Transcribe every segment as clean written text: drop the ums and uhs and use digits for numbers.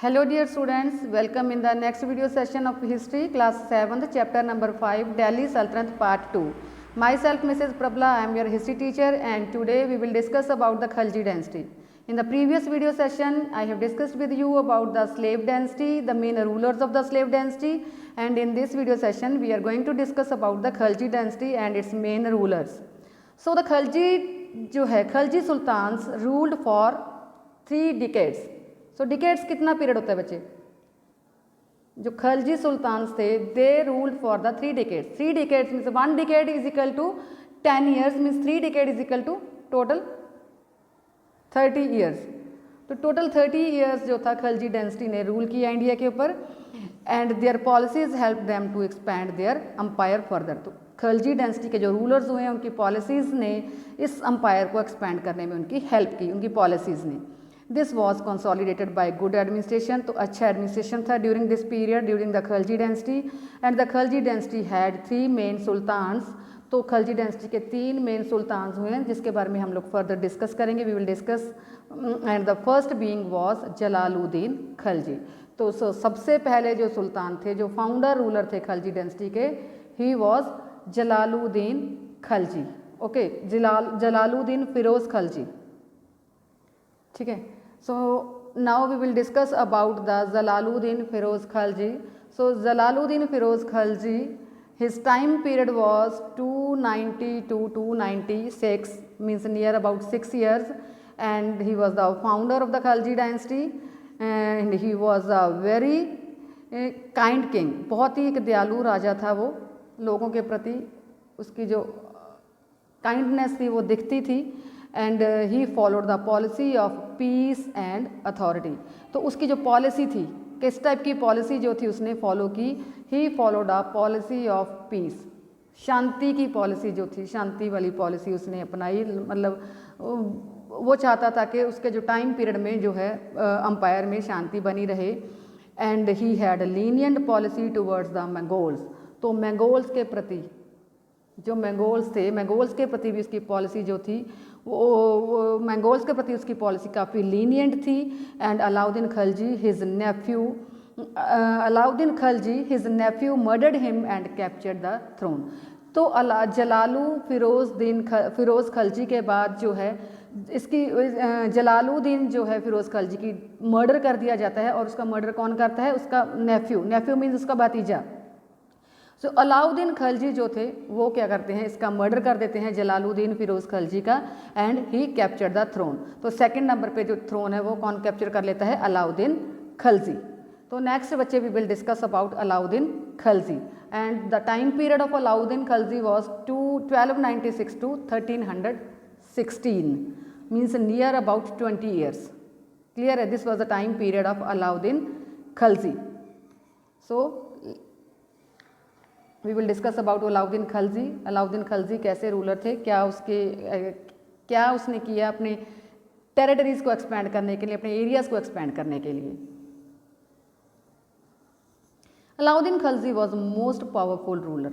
Hello dear students, welcome in the next video session of history class 7th chapter number 5 Delhi Sultanate part 2. Myself Mrs. Prabla, I am your history teacher and today we will discuss about the Khalji dynasty. In the previous video session I have discussed with you about the slave dynasty, the main rulers of the slave dynasty, and in this video session we are going to discuss about the Khalji dynasty and its main rulers. So the Khalji sultans ruled for 3 decades. So decades कितना period होता है बच्चे? जो Khalji sultans थे they ruled for the 3 decades. 3 decades means 1 decade is equal to 10 years, means 3 decade is equal to total 30 years. तो total 30 years जो था Khalji dynasty ने रूल किया इंडिया के ऊपर and their policies help them to expand their empire further. तो Khalji dynasty के जो रूलर्स हुए हैं उनकी पॉलिसीज़ ने इस अम्पायर को एक्सपैंड करने में उनकी हेल्प की, उनकी पॉलिसीज़ ने. This was consolidated by good administration. तो अच्छा एडमिनिस्ट्रेशन था during this period, during the Khalji dynasty. And the Khalji dynasty had 3 main sultans. तो खलजी डायनेस्टी के 3 मेन सुल्तान्स हुए हैं जिसके बारे में हम लोग फर्दर डिस्कस करेंगे. We will discuss and the first being was Jalaluddin Khalji. तो सबसे पहले जो सुल्तान थे, जो फाउंडर रूलर थे खलजी डायनेस्टी के, he was Jalaluddin Khalji. Okay, Jalaluddin Firoz Khalji. ठीक है. So now we will discuss about the Jalaluddin Firoz Khalji. So Jalaluddin Firoz Khalji, his time period was 290 to 296, means near about 6 years, and he was the founder of the Khalji dynasty and he was a very kind king. बहुत ही एक दयालु राजा था वो, लोगों के प्रति उसकी जो काइंडनेस थी वो दिखती थी. And he followed the policy of piece and authority. तो उसकी जो पॉलिसी थी, किस टाइप की पॉलिसी जो थी उसने फॉलो की? He followed a policy of peace. शांति की पॉलिसी जो थी, शांति वाली पॉलिसी उसने अपनाई. मतलब वो चाहता था कि उसके जो टाइम पीरियड में जो है अम्पायर में शांति बनी रहे. And he had lenient policy towards the Mongols. तो मंगोल्स के प्रति, जो मंगोल्स थे, मंगोल्स के प्रति भी उसकी पॉलिसी जो थी वो मंगोल्स के प्रति उसकी पॉलिसी काफ़ी लीनियंट थी. And Alauddin Khalji his nephew murdered him and captured the throne. तो फिरोज़ खलजी के बाद जो है इसकी जलालुद्दीन जो है फिरोज़ खलजी की मर्डर कर दिया जाता है. और उसका मर्डर कौन करता है? उसका नेफ्यू मीन्स उसका भतीजा. सो अलाउद्दीन खलजी जो थे वो क्या करते हैं? इसका मर्डर कर देते हैं जलालुद्दीन फिरोज़ खलजी का. And he capture the throne. तो सेकंड नंबर पे जो थ्रोन है वो कौन कैप्चर कर लेता है? अलाउद्दीन खलजी. तो नेक्स्ट बच्चे we will discuss about Alauddin Khalji. And the time period of Alauddin Khalji was 1296 to 1316, means near about 20 years. Clear है? This was the time period of Alauddin Khalji. So we will discuss about Alauddin Khalji. Alauddin Khalji कैसे रूलर थे, क्या उसने किया अपने टेरिटरीज़ को एक्सपैंड करने के लिए, अपने एरियाज़ को एक्सपैंड करने के लिए. Alauddin Khalji was most powerful ruler.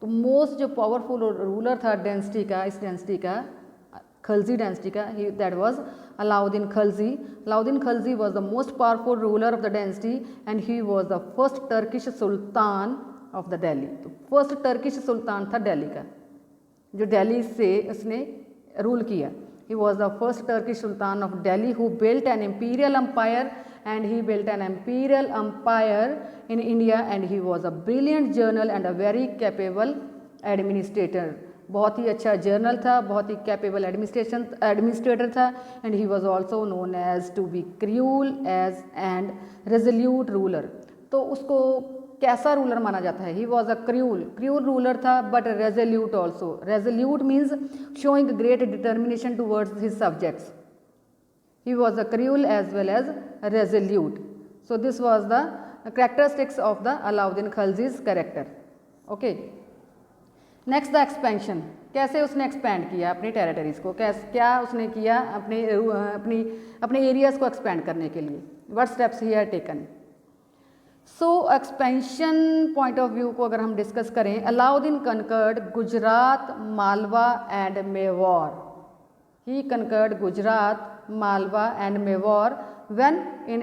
तो मोस्ट जो पावरफुल रूलर था डायनेस्टी का, इस डायनेस्टी का, खलजी डायनेस्टी का, that was Alauddin Khalji. Alauddin Khalji was the most powerful ruler of the dynasty and he was the first Turkish sultan of the Delhi. तो फर्स्ट टर्किश सुल्तान था दिल्ली का, जो दिल्ली से उसने रूल किया. He was the first Turkish sultan of Delhi who built an imperial empire and he built an imperial empire in India. And he was a brilliant general and a very capable administrator. बहुत ही अच्छा general था, बहुत ही capable administrator था. And he was also known as to be cruel as and resolute ruler. तो उसको कैसा रूलर माना जाता है? He was a cruel ruler था but resolute also. Resolute means showing great determination towards his subjects. He was a cruel as well as resolute. So this was the characteristics of the Alauddin Khalji's character. Okay. Next the expansion. कैसे उसने expand किया अपनी territories को, क्या उसने किया अपने areas को एक्सपैंड करने के लिए? What steps he had taken? So expansion point of view को अगर हम डिस्कस करें, Alauddin conquered Gujarat, Malwa and Mewar. He conquered Gujarat, Malwa and Mewar when in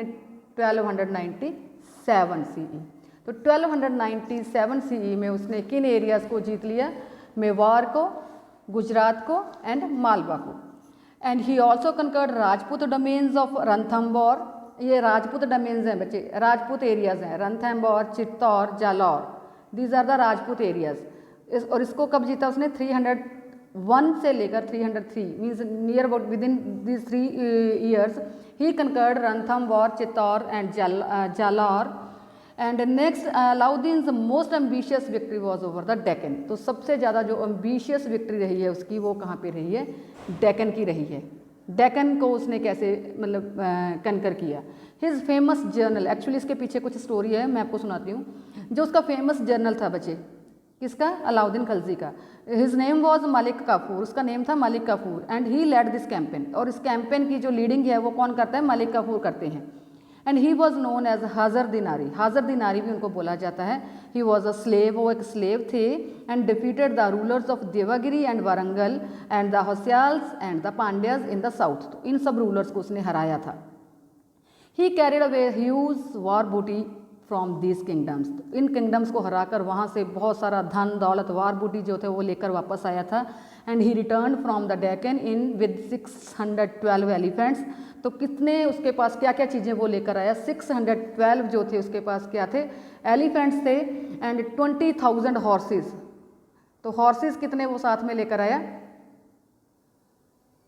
1297 CE। तो 1297 CE में उसने किन एरियाज़ को जीत लिया? मेवाड़ को, गुजरात को एंड मालवा को। And he also conquered Rajput domains of Ranthambore. ये राजपूत डोमेन्स हैं बच्चे, राजपूत एरियाज़ हैं, Ranthambore, Chittor, Jalore, these are the Rajput areas. और इसको कब जीता उसने? 301 से लेकर 303 means near about within these 3 years he conquered Ranthambore, Chittor and Jalore. And next Alauddin most ambitious victory was over the Deccan. तो सबसे ज़्यादा जो एम्बिशियस विक्ट्री रही है उसकी, वो कहाँ पे रही है? डेक्कन की रही है। डेक्कन को उसने कैसे मतलब कंकर किया? हिज फेमस जर्नल, एक्चुअली इसके पीछे कुछ स्टोरी है, मैं आपको सुनाती हूँ। जो उसका फेमस जर्नल था बच्चे, किसका? अलाउद्दीन खलजी का। His name was Malik Kafur, उसका नेम था Malik Kafur. And he led this campaign, और इस कैंपेन की जो लीडिंग है वो कौन करता है? मलिक काफूर करते हैं। And he was known as Hazar Dinari, हाजर दिनारी भी उनको बोला जाता है। ही वॉज अ स्लेव, वो एक स्लेव थे। And defeated the rulers of Devagiri and Warangal and the Hoysalas and the Pandyas in the south. तो इन सब रूलर्स को उसने हराया था। He carried away huge war booty from these kingdoms. इन किंगडम्स को हराकर वहाँ से बहुत सारा धन दौलत वार बूटी जो थे वो लेकर वापस आया था। And he return from the Deccan in with 612 elephants. तो कितने उसके पास क्या क्या चीज़ें वो लेकर आया? 612 जो थे उसके पास क्या थे? एलिफेंट्स थे। And 20,000 horses. तो हॉर्सेस कितने वो साथ में लेकर आया?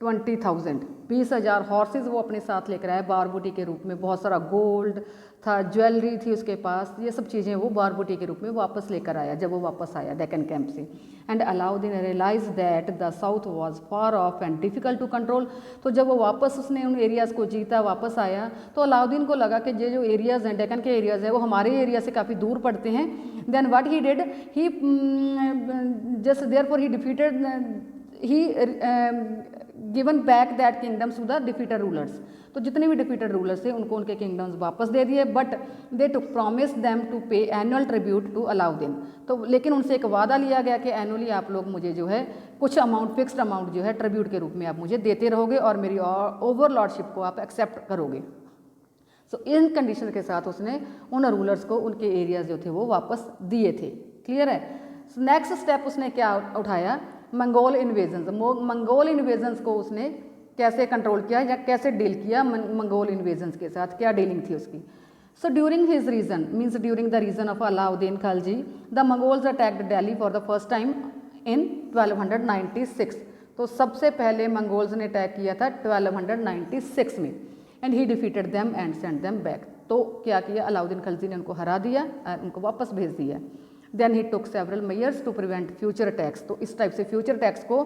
20,000, 20,000 हॉर्सेस वो अपने साथ लेकर आया बारबूटी के रूप में। बहुत सारा गोल्ड था, ज्वेलरी थी उसके पास, ये सब चीज़ें वो बारबूटी के रूप में वापस लेकर आया जब वो वापस आया डेक्कन कैंप से। And Alauddin realise that the south was far off and difficult to control. तो जब वो वापस उसने उन एरियाज़ को जीता, वापस आया, तो अलाउद्दीन को लगा कि ये जो एरियाज़ हैं, डेक्कन के एरियाज़ हैं, वो हमारे एरिया से काफ़ी दूर पड़ते हैं। Then what he did, he just therefore he defeated, he given back that kingdoms to the defeated rulers. तो जितने भी डिफीटेड रूलर्स थे उनको उनके किंगडम्स वापस दे दिए। But they to promise them to pay annual tribute to Alauddin. तो लेकिन उनसे एक वादा लिया गया कि एनुअली आप लोग मुझे जो है कुछ अमाउंट, फिक्स्ड अमाउंट जो है ट्रिब्यूट के रूप में आप मुझे देते रहोगे और मेरी ओवरलॉर्डशिप को आप एक्सेप्ट करोगे। सो इन कंडीशन के साथ उसने उन रूलर्स को उनके एरियाज जो थे वो वापस दिए थे। क्लियर है? नेक्स्ट स्टेप उसने क्या उठाया? Mongol invasions. मंगोल इन्वेजन्स को उसने कैसे कंट्रोल किया या कैसे डील किया मंगोल इन्वेजन्स के साथ? क्या डीलिंग थी उसकी? So during his region means during the region of Alauddin Khalji, the Mongols attacked Delhi for the first time in 1296। तो सबसे पहले मंगोल्स ने अटैक किया था 1296 में। And he defeated them and sent them back. तो क्या किया? अलाउद्दीन खलजी ने उनको हरा दिया और उनको वापस भेज दिया। Then he took several measures to prevent future attacks. तो इस टाइप से फ्यूचर अटैक्स को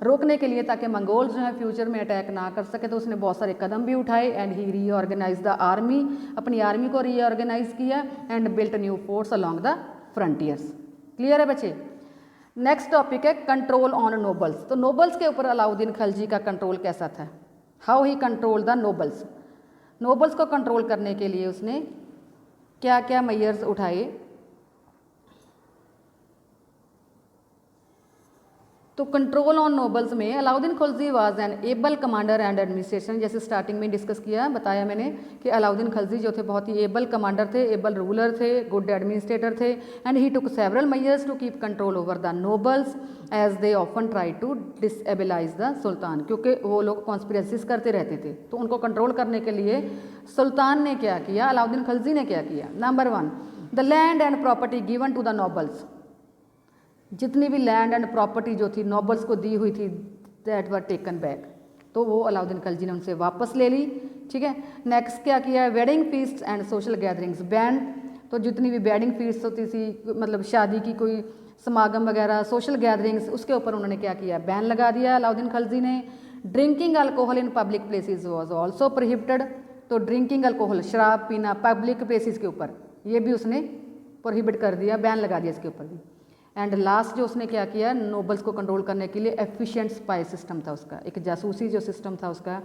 रोकने के लिए, ताकि मंगोल्स जो है फ्यूचर में अटैक ना कर सके, तो उसने बहुत सारे कदम भी उठाए। And he reorganise the army, अपनी आर्मी को रीऑर्गेनाइज किया। And built new forts along the frontiers. Clear है बच्चे? नेक्स्ट टॉपिक है कंट्रोल ऑन नोबल्स। तो नोबल्स के ऊपर अलाउद्दीन खलजी का कंट्रोल कैसा था? How he control the nobles. Nobles को कंट्रोल करने के लिए उसने क्या क्या मेयर्स उठाए? तो कंट्रोल ऑन नोबल्स में Alauddin Khalji was an able commander and administration. जैसे स्टार्टिंग में डिस्कस किया, बताया मैंने कि अलाउद्दीन खलजी जो थे बहुत ही एबल कमांडर थे, एबल रूलर थे, गुड एडमिनिस्ट्रेटर थे। And he took several measures to keep control over the nobles as they often try to destabilize the sultan. क्योंकि वो लोग कॉन्स्पिरेसीज करते रहते थे, तो उनको कंट्रोल करने के लिए सुल्तान ने क्या किया, अलाउद्दीन खलजी ने क्या किया? Number 1, the land and property given to the nobles. जितनी भी लैंड एंड प्रॉपर्टी जो थी नोबल्स को दी हुई थी, दैट वर टेकन बैक। तो वो अलाउद्दीन खलजी ने उनसे वापस ले ली। ठीक है? नेक्स्ट क्या किया? Wedding feast and social gatherings ban. तो जितनी भी वेडिंग फीस्ट होती थी, मतलब शादी की कोई समागम वगैरह, सोशल गैदरिंग्स, उसके ऊपर उन्होंने क्या किया? बैन लगा दिया अलाउद्दीन खलजी ने। Drinking alcohol in public places was also prohibited. तो ड्रिंकिंग अल्कोहल, शराब पीना पब्लिक प्लेसेस के ऊपर, ये भी उसने प्रोहिबिट कर दिया, बैन लगा दिया इसके ऊपर भी। एंड लास्ट जो उसने क्या किया, नोबल्स को कंट्रोल करने के लिए एफिशिएंट स्पाई सिस्टम था उसका, एक जासूसी जो सिस्टम था उसका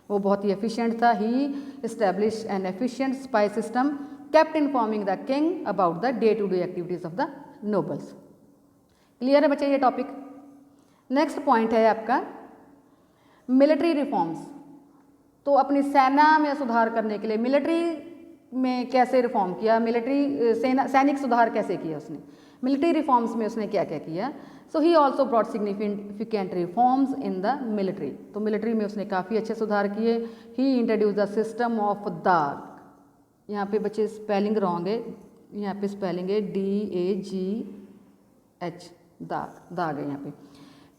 वो बहुत ही एफिशिएंट था। He establish an efficient spy system kept informing the king about the day to day activities of the nobles. Clear है बच्चे ये टॉपिक? नेक्स्ट पॉइंट है आपका मिलिट्री रिफॉर्म्स। तो अपनी सेना में सुधार करने के लिए मिलिट्री में कैसे रिफॉर्म किया, मिलिट्री सैनिक सुधार कैसे किया उसने, मिलिट्री रिफॉर्म्स में उसने क्या क्या किया। So he also brought significant reforms in the military, तो मिलिट्री में उसने काफ़ी अच्छे सुधार किए। He introduce the system of dagh, यहाँ पे बच्चे स्पेलिंग रॉन्ग है, यहाँ पे स्पेलिंग है DAGH, दाग, दाग है यहाँ पे।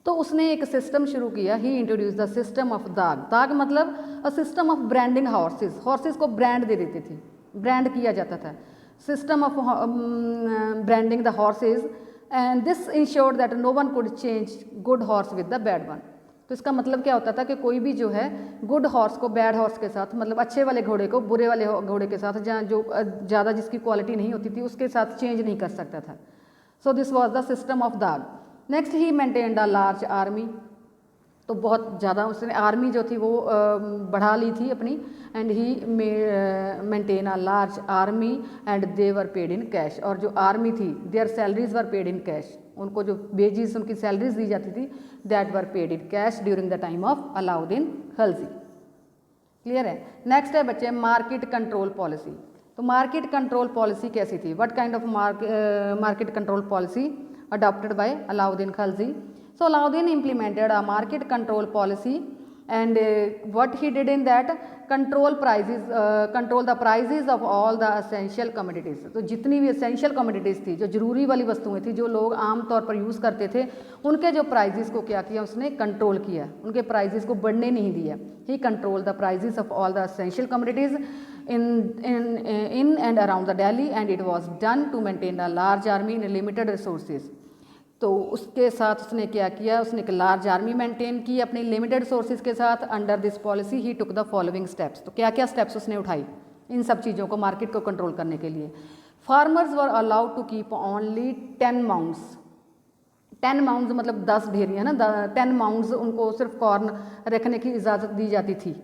तो उसने एक सिस्टम शुरू किया, he introduce the system of dagh, दाग मतलब a system of branding horses, horses को ब्रांड दे देते थे, ब्रांड किया जाता था, system of branding the horses, and this ensured that no one could change good horse with the bad one. तो इसका मतलब क्या होता था कि कोई भी जो है गुड हॉर्स को बैड हॉर्स के साथ, मतलब अच्छे वाले घोड़े को बुरे वाले घोड़े के साथ, जहाँ जो ज़्यादा जिसकी क्वालिटी नहीं होती थी उसके साथ चेंज नहीं कर सकता था। So this was the system of dagh. Next he maintained a large army, तो बहुत ज़्यादा उसने आर्मी जो थी वो बढ़ा ली थी अपनी, and he maintain a large army and they were paid in cash, और जो आर्मी थी there salaries were paid in cash, उनको जो बेजिस उनकी सैलरीज दी जाती थी that were paid in cash during the time of Alauddin Khalji. Clear है। नेक्स्ट है बच्चे मार्केट कंट्रोल पॉलिसी। तो मार्केट कंट्रोल पॉलिसी कैसी थी, what kind of market control policy adopted by Alauddin Khalji. So Alauddin implemented a market control policy, and what he did in that, control the prices of all the essential commodities. तो जितनी भी essential commodities थी, जो जरूरी वाली वस्तुएं थी, जो लोग आम तौर पर यूज़ करते थे, उनके जो प्राइजेस को क्या किया उसने, कंट्रोल किया, उनके प्राइजेस को बढ़ने नहीं दिया। He control the prices of all the essential commodities in and around the Delhi, and it was done to maintain a large army in limited resources. तो उसके साथ उसने क्या किया, उसने एक लार्ज आर्मी मेंटेन की अपनी लिमिटेड सोर्सेज के साथ। Under this policy he took the following steps, तो क्या क्या स्टेप्स उसने उठाई इन सब चीज़ों को, मार्केट को कंट्रोल करने के लिए। Farmers were allowed to keep only 10 maunds, 10 maunds मतलब 10 ढेरियाँ ना, 10 माउंड्स उनको सिर्फ कॉर्न रखने की इजाज़त दी जाती थी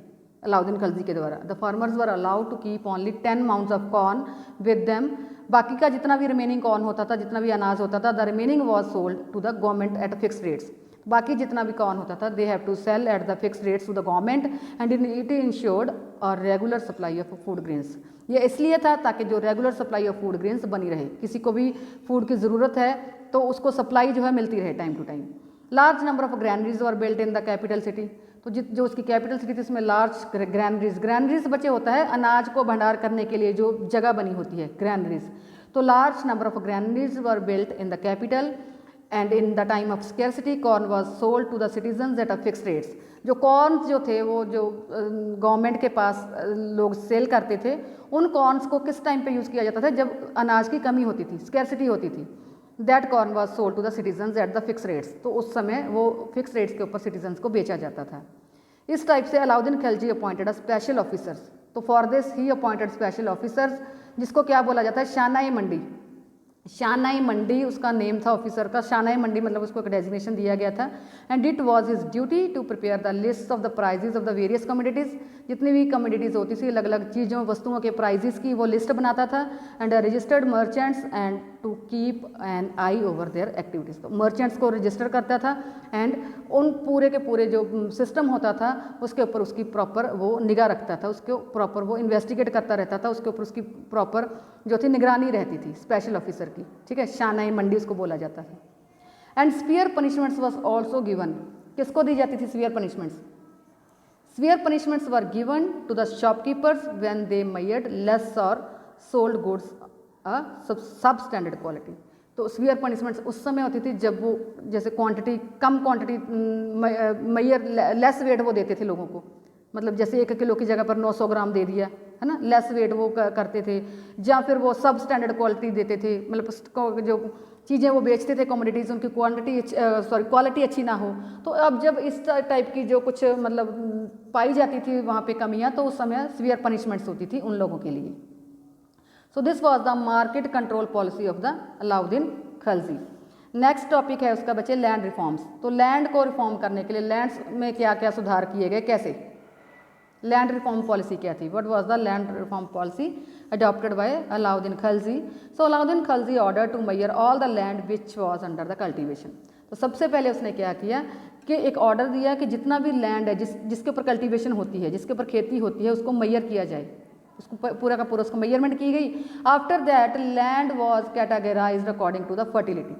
अलाउद्दीन खलजी के द्वारा। The farmers were allowed to keep only 10 maunds of corn with them, बाकी का जितना भी रिमेनिंग कॉर्न होता था, जितना भी अनाज होता था, the remaining was sold to the government at fixed rates. बाकी जितना भी कॉर्न होता था they have to sell at the fixed rates to the government, and it ensured a regular supply of food grains. ये इसलिए था ताकि जो regular supply of food grains बनी रहे, किसी को भी फूड की ज़रूरत है तो उसको सप्लाई जो है मिलती रहे time to time. Large number of granaries were built in the capital city, तो जो उसकी कैपिटल सिटी थी उसमें लार्ज ग्रैनरीज बचे होता है अनाज को भंडार करने के लिए जो जगह बनी होती है, ग्रैनरीज। तो large number of granaries were built in the capital, and in the time of scarcity corn was sold to the citizens at a fixed rates. जो कॉर्न जो थे वो जो गवर्नमेंट के पास लोग सेल करते थे, उन कॉर्न्स को किस टाइम पे यूज़ किया जाता था, जब अनाज की कमी होती थी, स्कैरसिटी होती थी। That corn was sold to the citizens at the fix rates, तो उस समय वो फिक्स रेट्स के ऊपर सिटीजन्स को बेचा जाता था। इस टाइप से Alauddin Khilji appointed a special officers, तो for this he appointed special officers, जिसको क्या बोला जाता है, शानाई मंडी। शानाई मंडी उसका नेम था ऑफिसर का, शानाई मंडी मतलब उसको एक डेजिग्नेशन दिया गया था। And it was his duty to prepare the list of the prices of the various commodities, जितनी भी कमोडिटीज़ होती थी अलग अलग चीज़ों वस्तुओं के प्राइजेस की वो लिस्ट बनाता था। And registered merchants and to keep an eye over their activities, तो मर्चेंट्स को रजिस्टर करता था एंड उन पूरे के पूरे जो सिस्टम होता था उसके ऊपर उसकी प्रॉपर वो निगाह रखता था, उसके प्रॉपर वो इन्वेस्टिगेट करता रहता था, उसके ऊपर उसकी प्रॉपर जो थी निगरानी रहती थी स्पेशल ऑफिसर की। ठीक है, शानाई मंडी उसको बोला जाता है। And spear punishments was also given, किसको दी जाती थी spear punishments? Spear punishments were given to the shopkeepers when they measured less or sold goods substandard quality. तो स्पीयर पनिशमेंट्स उस समय होती थी जब वो जैसे क्वांटिटी कम क्वांटिटी मेयर लेस वेट वो देते थे लोगों को, मतलब जैसे 1 किलो की जगह पर 900 ग्राम दे दिया है ना, लेस वेट वो करते थे, या फिर वो सब स्टैंडर्ड क्वालिटी देते थे, मतलब जो चीज़ें वो बेचते थे कमोडिटीज़ उनकी क्वालिटी अच्छी ना हो। तो अब जब इस टाइप की जो कुछ मतलब पाई जाती थी वहाँ पे कमियाँ, तो उस समय सीवियर पनिशमेंट्स होती थी उन लोगों के लिए। सो this was the market control policy of the Alauddin Khilji. Next topic है उसका बच्चे लैंड रिफॉर्म्स। तो लैंड को रिफॉर्म करने के लिए लैंड्स में क्या क्या सुधार किए गए, कैसे लैंड रिफॉर्म पॉलिसी क्या थी, what was the land reform policy adopted by Alauddin Khalji. So Alauddin Khalji ordered to measure all the land which was under the cultivation. तो सबसे पहले उसने क्या किया कि एक ऑर्डर दिया कि जितना भी लैंड है जिसके ऊपर कल्टीवेशन होती है, जिसके ऊपर खेती होती है, उसको मैयर किया जाए, उसको पूरा का पूरा उसको मेजरमेंट की गई। After that land was categorised according to the fertility.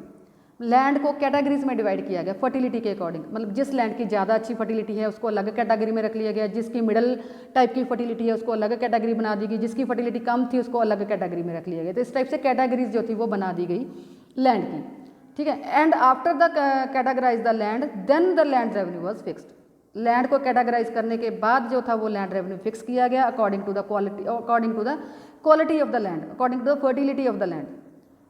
Land को कैटेगरीज में डिवाइड किया गया फर्टिलिटी के अकॉर्डिंग, मतलब जिस लैंड की ज़्यादा अच्छी फर्टिलिटी है उसको अलग कैटेगरी में रख लिया गया, जिसकी मिडल टाइप की फर्टिलिटी है उसको अलग कैटेगरी बना दी गई, जिसकी फर्टिलिटी कम थी उसको अलग कैटेगरी में रख लिया गया। तो इस टाइप से कैटेगरीज जो थी वो बना दी गई लैंड की, ठीक है। And after the categorise the land then the land revenue was fixed. Land को कैटेगराइज करने के बाद जो था वो लैंड रेवेन्यू फिक्स किया गया according to the quality of the land, according to the fertility of the land.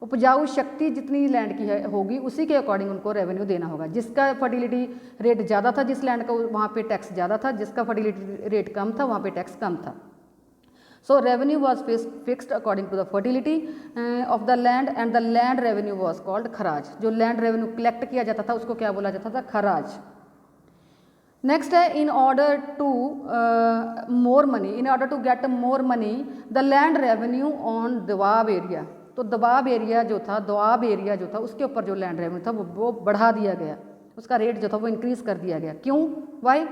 उपजाऊ शक्ति जितनी लैंड की है होगी उसी के अकॉर्डिंग उनको रेवेन्यू देना होगा। जिसका फर्टिलिटी रेट ज़्यादा था जिस लैंड का, वहाँ पे टैक्स ज़्यादा था, जिसका फर्टिलिटी रेट कम था वहाँ पे टैक्स कम था। So revenue was fixed according to the fertility of the land and the land revenue was called kharaj. जो लैंड रेवेन्यू कलेक्ट किया जाता था उसको क्या बोला जाता था? खराज। नेक्स्ट है in order to more money, in order to get more money the land revenue on Doab area. तो दबाव एरिया जो था, दोआब एरिया जो था उसके ऊपर जो लैंड रेवेन्यू था वो बढ़ा दिया गया, उसका रेट जो था वो इंक्रीज़ कर दिया गया। क्यों? वाई?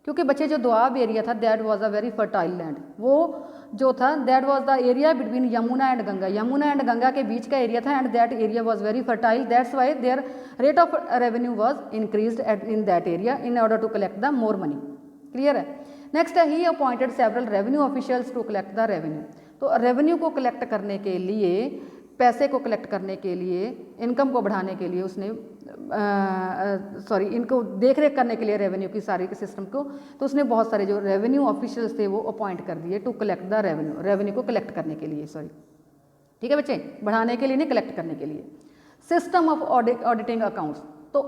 क्योंकि बच्चे जो दोआब एरिया था that was a very fertile land, वो जो था that was the area between Yamuna and Ganga, Yamuna and Ganga के बीच का एरिया था and that area was very fertile, that's why their rate of revenue was increased in that area in order to collect the more money. Clear है? Next है he appointed several revenue officials to collect the revenue. तो revenue को collect करने के लिए, पैसे को collect करने के लिए, इनकम को बढ़ाने के लिए उसने इनको देख रेख करने के लिए रेवेन्यू की सारी के सिस्टम को, तो उसने बहुत सारे जो रेवेन्यू ऑफिशियल्स थे वो अपॉइंट कर दिए to collect the revenue, revenue को कलेक्ट करने के लिए, ठीक है बच्चे, बढ़ाने के लिए नहीं, कलेक्ट करने के लिए। सिस्टम ऑफ ऑडिटिंग अकाउंट्स, तो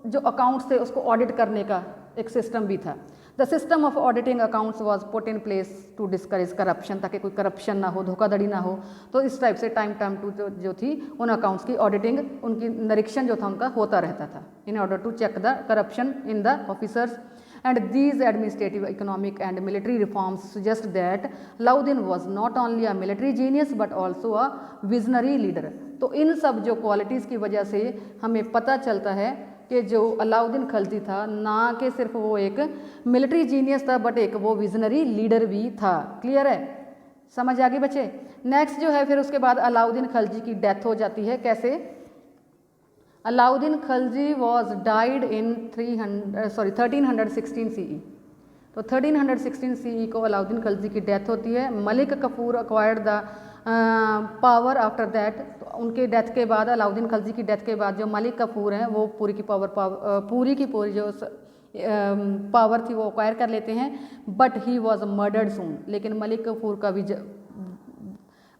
जो अकाउंट्स थे उसको ऑडिट करने का एक सिस्टम भी था। The system of auditing accounts was put in place to discourage corruption, ताकि कोई करप्शन ना हो, धोखाधड़ी ना हो। तो इस टाइप से टाइम टू जो थी उन अकाउंट्स की ऑडिटिंग, उनकी निरीक्षण जो था उनका होता रहता था in order to check the corruption in the officers. And these administrative, economic and military reforms suggest that Alauddin was not only a military genius but also a visionary leader. तो इन सब जो क्वालिटीज़ की वजह से हमें पता चलता है कि जो अलाउद्दीन खलजी था ना कि सिर्फ वो एक मिलिट्री जीनियस था बट एक वो विजनरी लीडर भी था। क्लियर है? समझ आ गई बच्चे? नेक्स्ट जो है फिर उसके बाद अलाउद्दीन खलजी की डेथ हो जाती है। कैसे? Alauddin Khalji was died in 1316 CE। तो 1316 CE को अलाउद्दीन खलजी की डेथ होती है। Malik Kafur acquired the power after that. तो उनके डेथ के बाद, अलाउद्दीन खलजी की डेथ के बाद जो मलिक कफूर हैं वो पूरी की पूरी जो पावर थी वो अक्वायर कर लेते हैं। बट ही वॉज मर्डर्ड सून, लेकिन मलिक कफूर का भी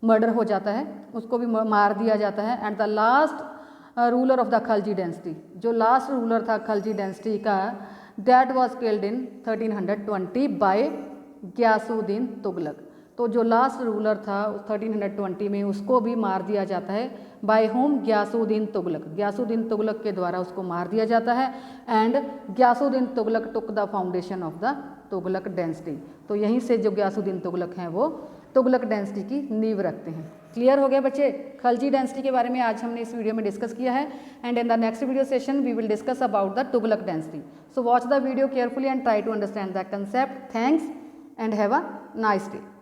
मर्डर हो जाता है, उसको भी मार दिया जाता है। And the last ruler of the Khalji dynasty, जो लास्ट रूलर था खलजी डेंसिटी का, that was killed in 1320 by Ghiyasuddin Tughlaq. तो जो लास्ट रूलर था 1320 में उसको भी मार दिया जाता है। By whom? गियासुद्दीन तुगलक, गियासुद्दीन तुगलक के द्वारा उसको मार दिया जाता है। And Ghiyasuddin Tughlaq took the foundation of the Tughlaq dynasty. तो यहीं से जो गियासुद्दीन तुगलक हैं वो तुगलक डेंसिटी की नींव रखते हैं। क्लियर हो गया बच्चे? खलजी डेंसिटी के बारे में आज हमने इस वीडियो में डिस्कस किया है। And in the next video session we will discuss about the Tughlaq dynasty. So watch the video carefully and try to understand the concept. Thanks and have a nice day.